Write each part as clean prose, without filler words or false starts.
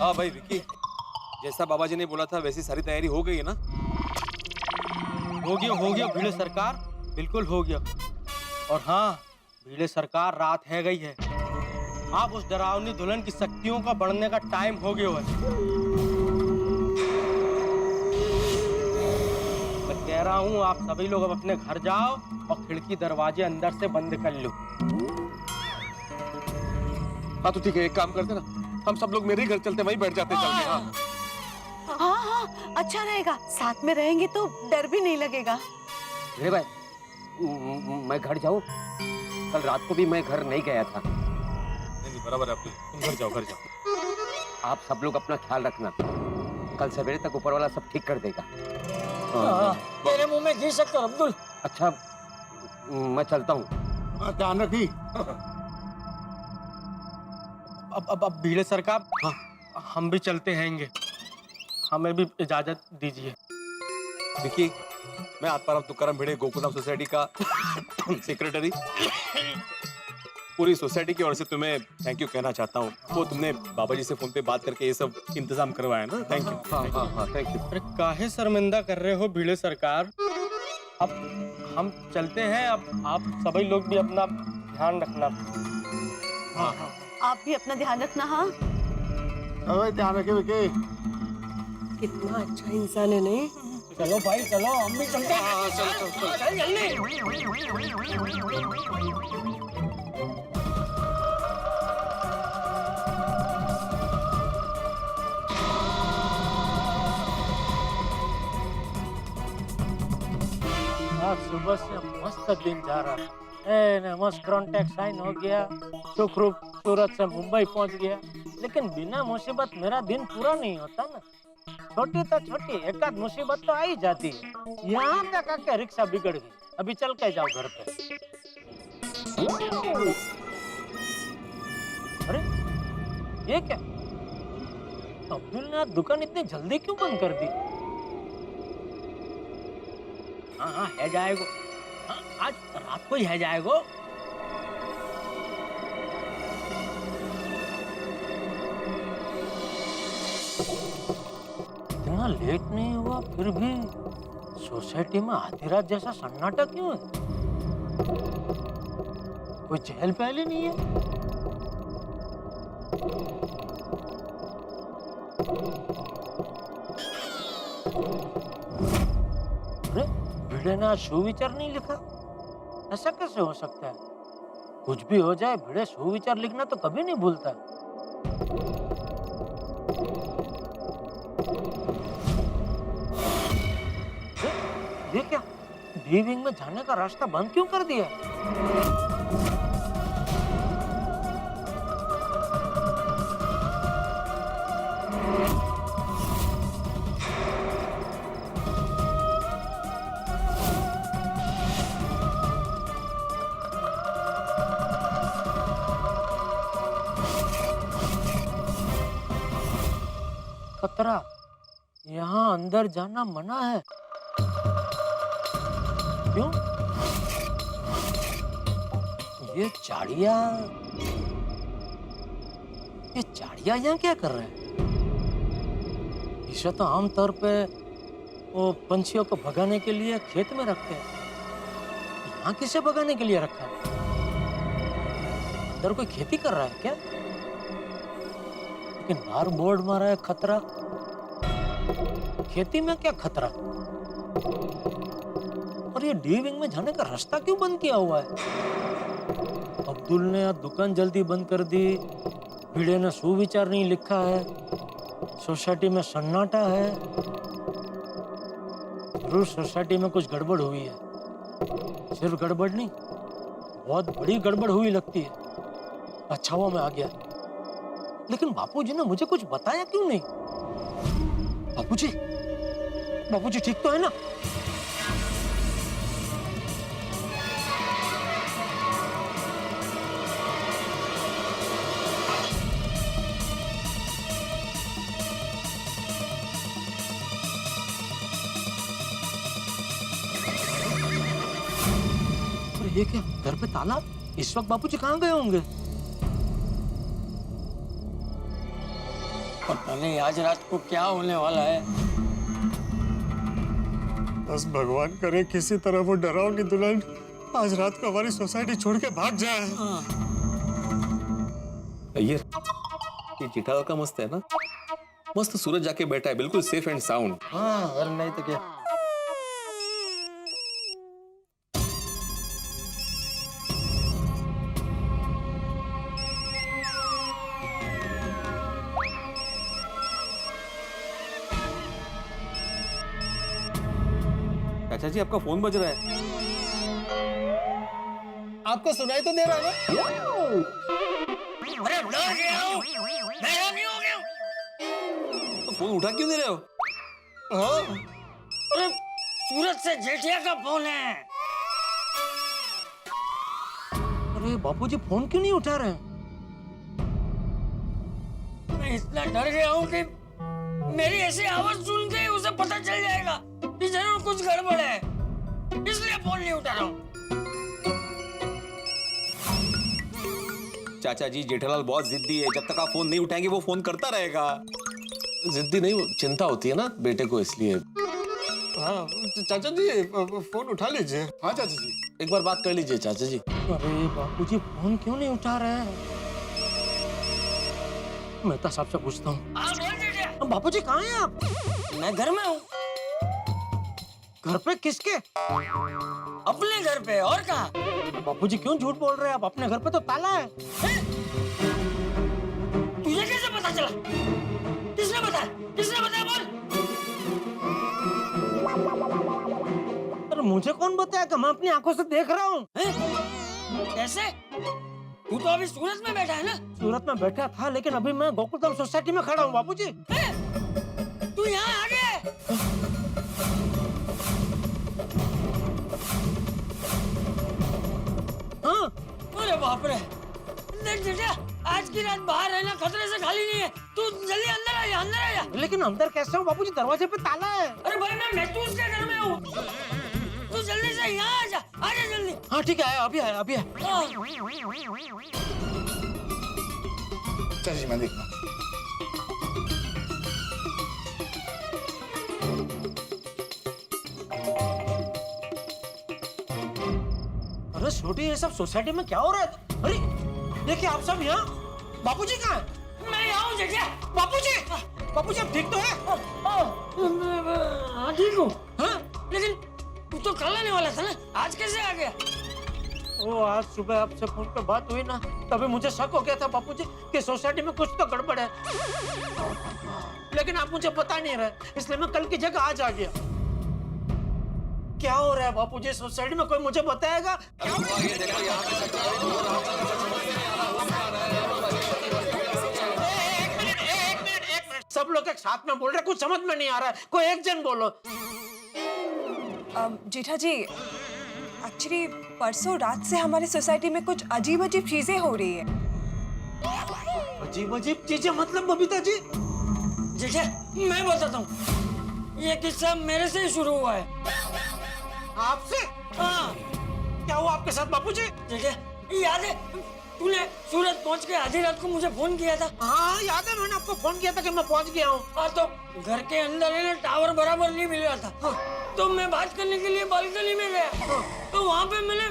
हाँ भाई विकी, जैसा बाबा जी ने बोला था वैसी सारी तैयारी हो गई है ना? हो गया भिड़े सरकार, बिल्कुल हो गया। और हाँ भिड़े सरकार, रात है गई है। आप उस डरावनी दुल्हन की शक्तियों का बढ़ने का टाइम हो गया है। मैं कह रहा हूँ आप सभी लोग अब अपने घर जाओ और खिड़की दरवाजे अंदर से बंद कर लो। हाँ तो ठीक है, एक काम करते ना, हम सब लोग मेरे ही घर चलते, वहीं बैठ जाते चल के। हाँ हाँ हाँ, अच्छा रहेगा, साथ में रहेंगे तो डर भी नहीं लगेगा। रे भाई, मैं घर जाऊं? कल रात को भी मैं घर नहीं गया था। नहीं बराबर है, तुम घर जाओ, घर जाओ। आप सब लोग अपना ख्याल रखना, कल सवेरे तक ऊपर वाला सब ठीक कर देगा। तेरे मुंह में घी शक्कर अब्दुल। अच्छा मैं चलता हूँ। ध्यान रखी। अब भिड़े सरकार, हाँ हम भी चलते हैंगे, हमें भी इजाजत दीजिए। विकी, मैं आत्माराम तुकाराम भिड़े गोकुलम सोसाइटी का सेक्रेटरी पूरी सोसाइटी की ओर से तुम्हें थैंक यू कहना चाहता हूँ। वो तुमने बाबा जी से फोन पे बात करके ये सब इंतजाम करवाया ना, थैंक यू। हाँ थैंक यू। अरे काहे शर्मिंदा कर रहे हो भिड़े सरकार? अब हम चलते हैं, अब आप सभी लोग भी अपना ध्यान रखना। हाँ आप भी अपना ध्यान रखना। हाँ अरे ध्यान रखे विकी। कितना अच्छा इंसान है, नहीं? चलो भाई चलो, हम भी चलते हैं। चल जल्दी। आज सुबह से मस्त दिन जा रहा है। मस्त कॉन्टैक्ट साइन हो गया, सुखरूप सूरत से मुंबई पहुंच गया। लेकिन बिना मुसीबत मेरा दिन पूरा नहीं होता ना। छोटी तो छोटी एक आध मुसीबत तो आ ही जाती है। यहाँ तक आके रिक्शा बिगड़ गई। अभी चल के जाओ घर पे। अरे ये क्या, अब्दुल ने आज दुकान इतनी जल्दी क्यों बंद कर दी? हाँ है जाएगा। हाँ, आज रात को ही है जाएगा। इतना लेट नहीं हुआ फिर भी सोसाइटी में आधी रात जैसा सन्नाटा क्यों है? कोई चहल पहल नहीं है। अरे भिड़े ने सुविचार नहीं लिखा, ऐसा कैसे हो सकता है? कुछ भी हो जाए, भिड़े सुविचार लिखना तो कभी नहीं भूलता। ये क्या, डी विंग में जाने का रास्ता बंद क्यों कर दिया? खतरा, यहाँ अंदर जाना मना है। क्यों? ये चाड़िया यहाँ क्या कर रहे हैं? इसे तो आमतौर पे वो पंछियों को भगाने के लिए खेत में रखते हैं। यहाँ किसे भगाने के लिए रखा है? अंदर कोई खेती कर रहा है क्या? लेकिन बाहर बोर्ड मारा है खतरा। खेती में क्या खतरा? और ये डी विंग में जाने का रास्ता क्यों बंद किया हुआ है? अब्दुल ने दुकान जल्दी बंद कर दी, भिड़े ने सुविचार नहीं लिखा है, सोसाइटी में सन्नाटा है। जरूर सोसाइटी में कुछ गड़बड़ हुई है। सिर्फ गड़बड़ नहीं, बहुत बड़ी गड़बड़ हुई लगती है। अच्छा हुआ मैं आ गया। लेकिन बापूजी ने मुझे कुछ बताया क्यों नहीं? बापूजी ठीक तो है ना? ये क्या, घर पे ताला? इस वक्त बापूजी कहाँ गए होंगे? पता नहीं आज रात को क्या होने वाला है। बस भगवान करे किसी तरह वो डरावनी दुल्हन आज रात को हमारी सोसाइटी छोड़ के भाग जाए। ये जेठालाल का मस्त है ना, मस्त सूरज जाके बैठा है, बिल्कुल सेफ एंड साउंड। हाँ, और नहीं तो क्या। चाचा जी आपका फोन बज रहा है, आपको सुनाई तो दे रहा है ना? अरे डर गया हूँ, मैं नहीं हो गया। तो फोन उठा क्यों दे रहे हो? अरे सूरज से जेठिया का फोन है। अरे बापूजी फोन क्यों नहीं उठा रहे? मैं इतना डर गया हूँ कि मेरी ऐसी आवाज सुन के उसे पता चल जाएगा कि जरूर कुछ गड़बड़ है, इसलिए फोन नहीं उठा रहा हूँ। चाचा जी जेठालाल बहुत जिद्दी है, जब तक आप फोन नहीं उठाएंगे वो फोन करता रहेगा। जिद्दी नहीं, चिंता होती है ना बेटे को, इसलिए। हाँ चाचा जी फोन उठा लीजिए। हाँ चाचा जी एक बार बात कर लीजिए चाचा जी। अरे बापूजी फोन क्यों नहीं उठा रहे हैं? मैं तो सबसे पूछता हूँ। हाँ बोल जेठिया। बापूजी कहाँ हैं आप? मैं घर में हूँ। घर पे किसके? अपने घर पे, और कहाँ? बापूजी क्यों झूठ बोल रहे हैं? आप अपने घर पे तो ताला है। तुझे कैसे पता चला? किसने बताया? किसने बताया बोल? अरे मुझे कौन बताया? मैं अपनी आंखों से देख रहा हूँ। कैसे? तू तो अभी सूरत में बैठा है ना? सूरत में बैठा था, लेकिन अभी मैं गोकुलधाम सोसाइटी में खड़ा हूँ बापूजी। तू यहाँ आ गया? हाँ। अरे बाप रे! देख जेठिया, आज की रात बाहर रहना खतरे से खाली नहीं है। तू जल्दी अंदर आ जा, अंदर आ जा। लेकिन अंदर कैसे हूँ बापूजी? दरवाजे पे ताला है। अरे भाई मैं महतूस के घर में हूँ। तू जल्दी से यहाँ आ जा जल्दी। हाँ ठीक है, अभी आया अभी आया। चाचा जी मैं देखता हूँ। अरे छोटी, ये सब सोसाइटी में क्या हो रहा है? अरे देखिए आप सब यहाँ। बापूजी कहाँ है? मैं यहाँ हूँ जेठिया। बापूजी, बापूजी आप ठीक तो है? हाँ ठीक हूँ। हाँ लेकिन तू तो कल आने वाला था ना, आज कैसे आ गया? ओ आज सुबह आपसे फोन पे बात हुई ना, तभी मुझे शक हो गया था बापूजी कि सोसाइटी में कुछ तो गड़बड़ है। लेकिन आप मुझे बता नहीं रहे, इसलिए मैं कल की जगह आज आ गया। क्या हो रहा है बापूजी सोसाइटी में? कोई मुझे बताएगा? एक मिनट, सब लोग एक साथ में बोल रहे, कुछ समझ में नहीं आ रहा है। कोई एक जन बोलो। जेठा जी, एक्चुअली परसों रात से हमारी सोसाइटी में कुछ अजीब अजीब चीजें हो रही है। अजीब अजीब चीजें मतलब बबीता जी? जेठिया मैं बताता हूँ, ये किस्सा मेरे से ही शुरू हुआ है। आपसे? हाँ। क्या हुआ आपके साथ बापूजी? जेठिया याद है तूने सूरत पहुँच के आधी रात को मुझे फोन किया था? हाँ याद है, मैंने आपको फोन किया था कि मैं पहुंच गया हूँ। हाँ तो घर के अंदर है ना टावर बराबर नहीं मिल रहा था। तो मैं बात करने के लिए बालकनी में गया। तो वहाँ पे मैंने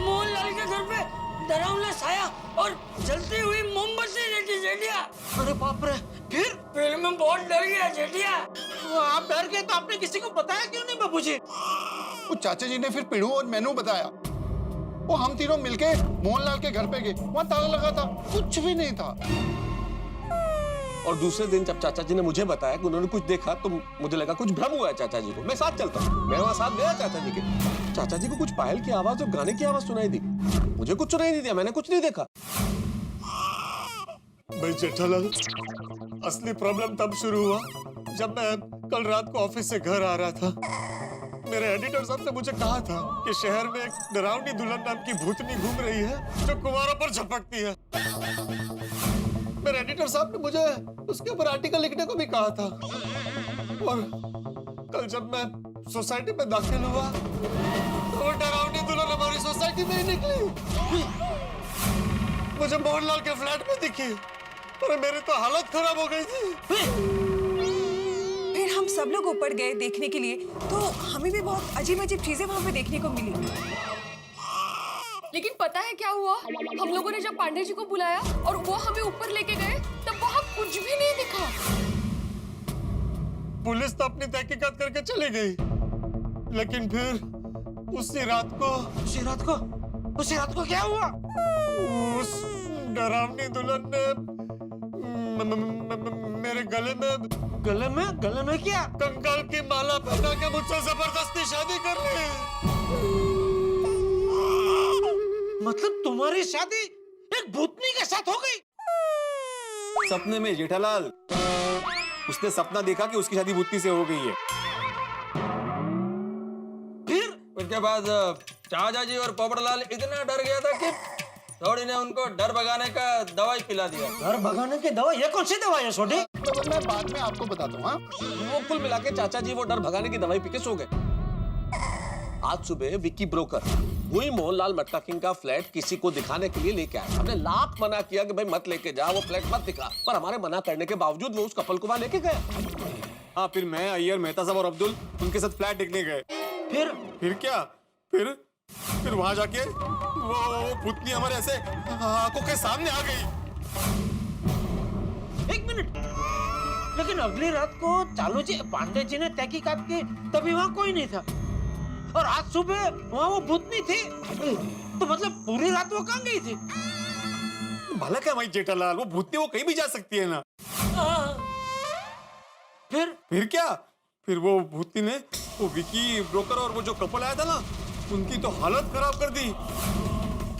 मोहनलाल के घर पे डरावना साया और जलती हुई मोमबत्ती देखी जेठिया। अरे बाप रे! फिर मैं बहुत डर गया जेठिया। आप डर गए तो आपने किसी को बताया क्यों नहीं बाबूजी? वो चाचा जी ने फिर पिड़ू और मैनू बताया। वो हम तीनों मिलके मोहनलाल के घर पे गए, वहाँ ताला लगा था, कुछ भी नहीं था। और दूसरे दिन जब चाचा जी ने मुझे बताया कि उन्होंने कुछ देखा, तो मुझे लगा कुछ भ्रम हुआ है चाचा जी को। मैं साथ चलता हूँ। मैं वहाँ साथ गया चाचा जी के। चाचा जी को कुछ पायल की आवाज और गाने की आवाज सुनाई दी। मुझे कुछ सुनाई नहीं दिया, मैंने कुछ नहीं देखा। भाई जेठालाल, असली प्रॉब्लम तब शुरू हुआ जब मैं कल रात को ऑफिस से घर आ रहा था। मेरे एडिटर साहब ने मुझे कहा था कि शहर में एक डरावनी दुल्हन नाम की भूतनी घूम रही है जो कुंवारों पर झपकती है। मेरे एडिटर साहब ने मुझे उसके ऊपर आर्टिकल लिखने को भी कहा था। और कल जब मैं सोसाइटी में दाखिल हुआ तो वो डरावनी दुल्हन हमारी सोसाइटी में ही निकली। मुझे मोहनलाल के फ्लैट में दिखी अरे मेरी तो हालत खराब हो गई थी। फिर हम सब लोग ऊपर गए देखने के लिए, तो हमें भी बहुत अजीब अजीब चीजें वहाँ पे देखने को मिली। लेकिन पता है क्या हुआ? हम लोगों ने जब पांडे जी को बुलाया और वो हमें ऊपर लेके गए, तब वहाँ कुछ भी नहीं दिखा। पुलिस तो अपनी तहकीकात करके चली गई, लेकिन फिर उसी रात को क्या हुआ? उस डरावनी दुल्हन ने मेरे गले में क्या? कंकाल की माला पहना के मुझसे जबरदस्ती शादी कर ली। मतलब तुम्हारी शादी एक भूतनी के साथ हो गई? सपने में जेठालाल, उसने सपना देखा कि उसकी शादी भूतनी से हो गई है। उसके बाद चाचा जी और पोपटलाल इतना डर गया था कि थोड़ी ने उनको डर भगाने का दवाई पिला दिया। डर भगाने की दवा? ये कौन सी दवा है छोटी? तो मैं बाद में आपको बताता हूँ। वो कुल मिला के चाचा जी वो डर भगाने की दवाई पी के सो गए। आज सुबह विक्की ब्रोकर वही मोहनलाल मटका किंग का फ्लैट किसी को दिखाने के लिए लेके आया। हमने लाख मना किया कि भाई मत लेके जा, वो फ्लैट मत दिखा, पर हमारे मना करने के बावजूद वो उस कपल को वहां लेके गया। हाँ, फिर मैं, अय्यर, मेहता साहब और अब्दुल उनके साथ फ्लैट देखने गए। फिर क्या? फिर वहां जाके वो भूतनी हमारे ऐसे आंखों के सामने आ गई। एक मिनट, लेकिन अगली रात को चालू जी पांडे जी ने तहकीकात की, तभी वहाँ कोई नहीं था, और आज सुबह वहाँ वो भूतनी थी। तो मतलब पूरी रात वो कहाँ गई थी? भला क्या भाई जेठालाल, वो भूतनी वो कहीं भी जा सकती है ना। फिर क्या? फिर वो भूतनी ने वो विकी ब्रोकर और वो जो कपल आया था ना, उनकी तो हालत खराब कर दी।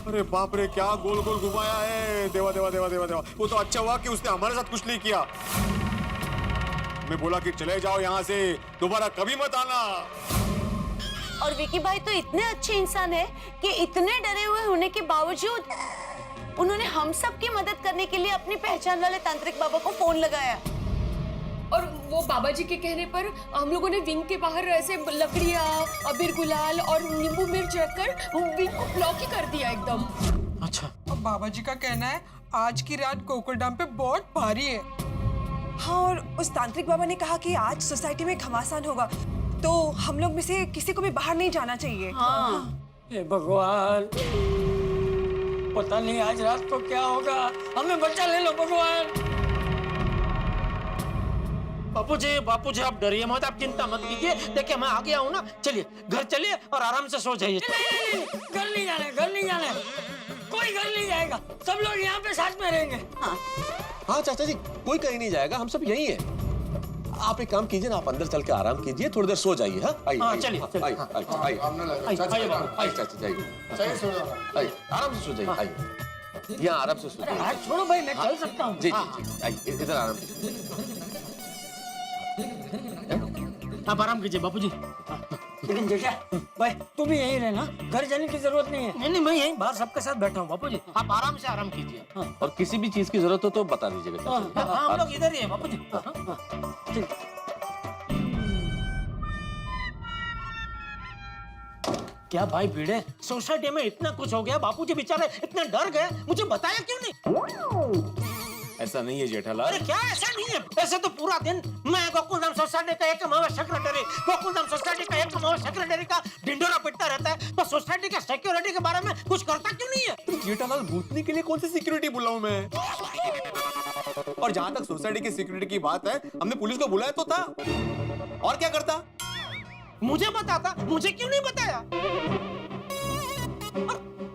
अरे बाप रे, क्या गोल गोल घुमाया है। देवा देवा देवा देवा देवा। वो तो अच्छा हुआ कि उसने हमारे साथ कुछ नहीं किया। मैं बोला कि चले जाओ यहाँ से, दोबारा कभी मत आना। और विकी भाई तो इतने अच्छे इंसान है कि इतने डरे हुए होने के बावजूद उन्होंने हम सब की मदद करने के लिए अपनी पहचान वाले तांत्रिक बाबा को फोन लगाया। और वो बाबा जी के कहने पर हम लोगों ने विंग के बाहर ऐसे लकड़ियाँ, अबीर गुलाल और नींबू मिर्च रखकर विंग को ब्लॉक ही कर दिया एकदम। अच्छा। और बाबा जी का कहना है आज की रात कोकुलधाम पे बहुत भारी है। हाँ, और उस तांत्रिक बाबा ने कहा कि आज सोसाइटी में घमासान होगा, तो हम लोग में से किसी को भी बाहर नहीं जाना चाहिए। हाँ। हे भगवान, पता नहीं आज रात को क्या होगा, हमें बचा ले लो भगवान। बापूजी आप डरिए मत, आप चिंता मत कीजिए। देखिए मैं आ गया हूँ ना, चलिए घर चलिए और आराम से सो जाइए। घर नहीं जाना, घर नहीं जाना, कोई घर नहीं जाएगा, सब लोग यहाँ पे साथ में रहेंगे। हाँ चाचा जी, कोई कहीं नहीं जाएगा, हम सब यही हैं। आप एक काम कीजिए ना, आप अंदर चल के आराम कीजिए, थोड़ी देर सो जाइए। हाँ, आइए चलिए। आइए चाचा जी, आइए आराम से सो जाइए। आइए यहाँ आराम से सो जाइए। हाथ छोड़ो भाई, मैं चल सकता हूँ। जी जी जी, आइए इधर आराम से। आप आराम कीजिए बापूजी। लेकिन जेठा भाई, तुम भी यहीं रहना, घर जाने की जरूरत नहीं है। नहीं, मैं यहीं बाहर सबके साथ बैठा हूँ बापूजी, आप आराम से आराम कीजिए। और किसी भी चीज की जरूरत हो तो बता दीजिएगा। हाँ, हम लोग इधर ही हैं बापूजी। क्या भाई भिड़े, सोसाइटी में इतना कुछ हो गया, बापूजी बेचारे इतने डर गए, मुझे बताया क्यों नहीं? ऐसा नहीं है जेठालाल। अरे क्या ऐसा नहीं है? ऐसे तो पूरा दिन मैं गोकुलधाम सोसाइटी का एकमात्र सेक्रेटरी, गोकुलधाम सोसाइटी का एकमात्र सेक्रेटरी का ढिंडोरा पिटता रहता है, तो सोसाइटी के सिक्योरिटी के बारे में कुछ करता क्यों नहीं है? जेठालाल, भूतनी के लिए कौन सी सिक्योरिटी बुलाऊं मैं? और जहाँ तक सोसाइटी की सिक्योरिटी की बात है, हमने पुलिस को बुलाया तो था, और क्या करता? मुझे बताता, मुझे क्यों नहीं बताया?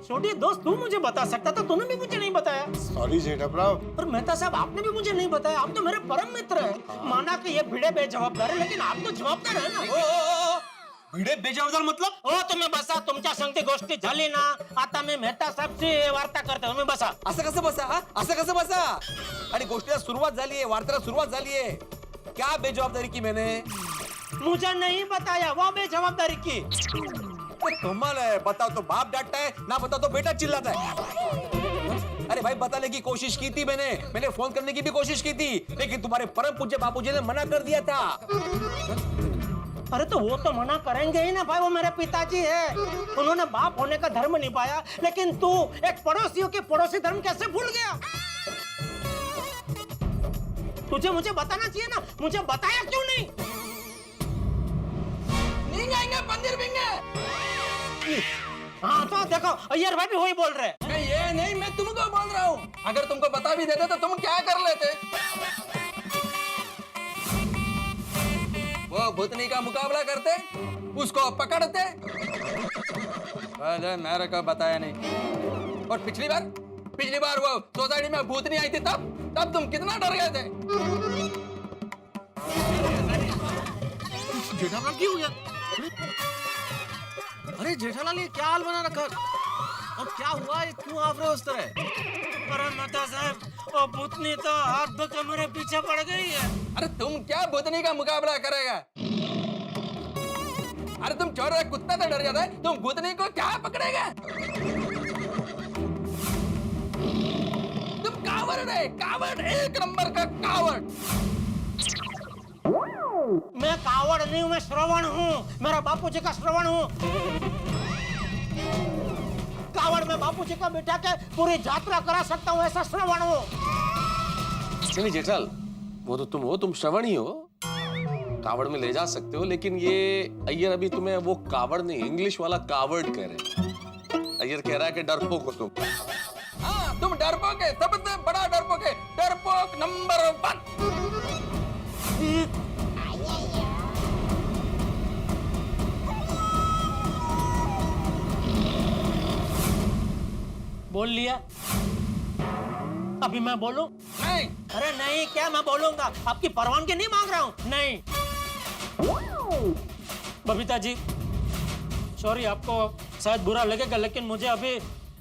छोटी दोस्त, तू मुझे बता सकता था, तूने भी मुझे नहीं बताया। सॉरी जेठाप्राव। और मेहता साहब, आपने भी मुझे नहीं बताया। आप तो मेरे परम मित्र हैं। माना कि ये भिड़े बेजवाबदार है, लेकिन आप तो जवाबदार है ना। भिडे बेजवाबदार मतलब? ओ तुम्ही बसा, तुमच्या संगती गोष्टी झाली ना, आता मी मेहता साहेबची वार्ता करते, तुम्ही बसा। असं कसं बसा? हा? असं कसं बसा? आणि गोष्टीला सुरुवात झाली आहे, वार्तेला सुरुवात झाली आहे। क्या बेजवाबदारी की मैंने? मुझे नहीं बताया, वो बेजवाबदारी की। कमाल है, बताओ तो बाप डांटता है, ना बताओ तो बेटा चिल्लाता है। अरे भाई, बताने की कोशिश की थी मैंने फोन करने की भी कोशिश की थी, लेकिन तुम्हारे परम पूज्य बापूजी ने मना कर दिया था। अरे तो वो तो मना करेंगे ही ना भाई, वो मेरे पिताजी है, उन्होंने बाप होने का धर्म निभाया, लेकिन तू एक पड़ोसियों के पड़ोसी धर्म कैसे भूल गया? तुझे मुझे बताना चाहिए ना, मुझे बताया क्यों नहीं? नहीं आएंगे मंदिर बिंगे। हाँ तो देखो अय्यर भाई भी वही बोल रहे हैं। मैं ये नहीं, मैं तुमको बोल रहा हूँ। अगर तुमको बता भी देते तो तुम क्या कर लेते? वो भूतनी का मुकाबला करते, उसको पकड़ते। अरे मेरे को बताया नहीं। और पिछली बार वो सोसाइटी में भूतनी आई थी तब तुम कितना डर गए थे? जेठालाल क्यों हो गया? अरे जेठालाल ये क्या हाल बना रखा? और क्या हुआ? ये क्यों आप रहे हो उस तरह? अरे मेहता साहब, वो भूतनी तो हाथ धो के मेरे पीछे पड़ गई है। अरे तुम क्या भूतनी का मुकाबला करेगा? अरे तुम छोड़, कुत्ता तो डर जाता है, तुम भूतनी को क्या पकड़ेगा? तुम कावड़ है, कावड़, एक नंबर का कावड़। मैं कावड़ नहीं हूँ, मैं श्रवण हूँ। मेरा बापूजी का श्रवण हूँ। कावड़ में बापूजी को बिठा के पूरी यात्रा करा सकता हूँ, ऐसा श्रवण हूँ। चलिए जेठाल, वो तो तुम हो, तुम श्रवण ही हो, कावड़ में ले जा सकते हो, लेकिन ये अय्यर अभी तुम्हें वो कावड़ नहीं, इंग्लिश वाला कावर्ड कह रहे हैं। अय्यर कह रहा है कि डरपोक हो तुम। हाँ, तुम डरपोक है, सबसे बड़ा डरपोक है, डरपोक नंबर 1। बोल लिया? अभी मैं बोलूं? नहीं। अरे नहीं, क्या मैं बोलूंगा? आपकी परवानगी नहीं मांग रहा हूं। नहीं। बबीता जी, सॉरी, आपको शायद बुरा लगेगा, लेकिन मुझे अभी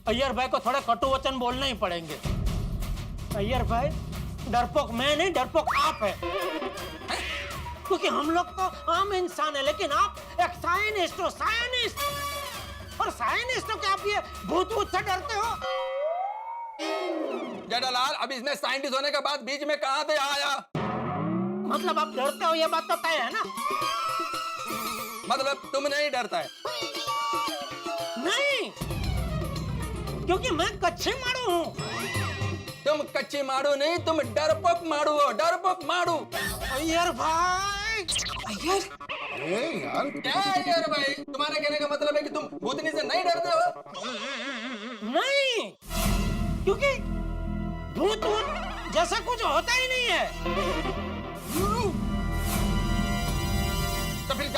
अय्यर भाई को थोड़े कटु वचन बोलने ही पड़ेंगे। अय्यर भाई, डरपोक मैं नहीं, डरपोक आप है। क्योंकि हम लोग तो आम इंसान है, लेकिन आप एक साइंटिस्ट हो, साइंटिस्ट। और साइंटिस्ट हो क्या आप ये भूत से डरते हो? जेठालाल, अब इसमें साइंटिस्ट होने के बाद बीच में कहां से आया? मतलब आप डरते हो, ये बात तो तय है ना? मतलब तुम नहीं डरता है? नहीं, क्योंकि मैं कच्चे मारू हूँ। तुम कच्ची मारू नहीं, तुम डरपोक मारू हो, डरपोक मारू। अय्यर भाई, अय्यर, यार क्या अय्यर भाई? तुम्हारे कहने का मतलब है कि तुम भूतनी से नहीं डरते हो? नहीं, क्योंकि भूत जैसा कुछ होता ही नहीं है। तो फिर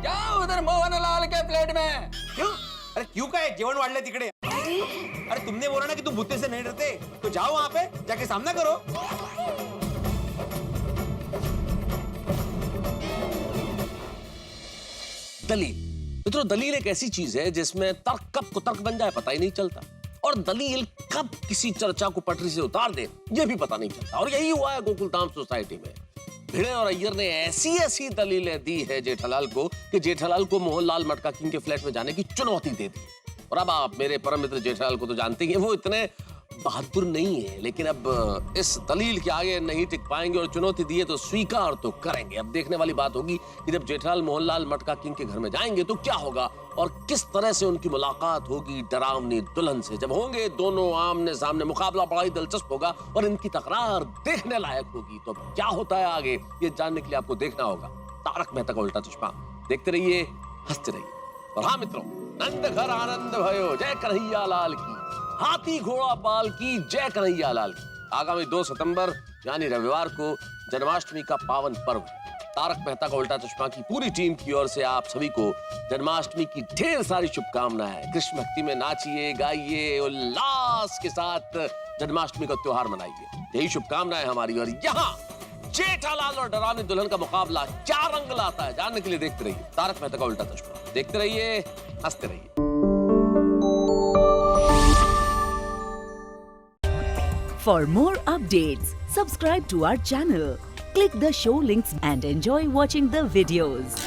जाओ उधर मोहनलाल के प्लेट में। क्यों? अरे क्यों का है? जेवण वाढले तिकडे। अरे तुमने बोला ना कि तुम भूते से नहीं डरते, तो जाओ वहां पे जाके सामना करो। दलील, मित्रों, दलील एक ऐसी चीज है जिसमें तर्क कब कुतर्क बन जाए पता ही नहीं चलता, और दलील कब किसी चर्चा को पटरी से उतार दे ये भी पता नहीं चलता। और यही हुआ है गोकुलधाम सोसाइटी में। भिड़े और अय्यर ने ऐसी ऐसी दलीलें दी है जेठालाल को कि जेठालाल को मोहनलाल मटका किंग के फ्लैट में जाने की चुनौती दे दी। और अब आप मेरे परम मित्र जेठालाल को तो जानते ही हैं, वो इतने बहादुर नहीं है, लेकिन अब इस दलील के आगे नहीं टिक पाएंगे और चुनौती दिए तो स्वीकार तो करेंगे। अब देखने वाली बात होगी कि जब जेठालाल मोहनलाल मटका किंग के घर में जाएंगे तो क्या होगा और किस तरह से उनकी मुलाकात होगी डरावनी दुल्हन से। जब होंगे दोनों आमने सामने, मुकाबला बड़ा ही दिलचस्प होगा और इनकी तकरार देखने लायक होगी। तो क्या होता है आगे, ये जानने के लिए आपको देखना होगा तारक मेहता का उल्टा चश्मा। देखते रहिए, हंसते रहिए। और हाँ मित्रों, नंद घर आनंद भयो, जय कन्हैया लाल की, हाथी घोड़ा पाल की, जय कन्हैया लाल की। आगामी 2 सितंबर यानी रविवार को जन्माष्टमी का पावन पर्व। तारक मेहता का उल्टा चश्मा की पूरी टीम की ओर से आप सभी को जन्माष्टमी की ढेर सारी शुभकामनाएं। कृष्ण भक्ति में नाचिए, गाइए, उल्लास के साथ जन्माष्टमी का त्योहार मनाइए, यही शुभकामनाएं हमारी। और यहाँ जेठालाल और डरावनी दुल्हन का मुकाबला क्या रंग लाता है, जानने के लिए देखते रहिए तारक मेहता का उल्टा चश्मा। देखते रहिए, हंसते रहिए। For more updates, subscribe to our channel, click the show links and enjoy watching the videos.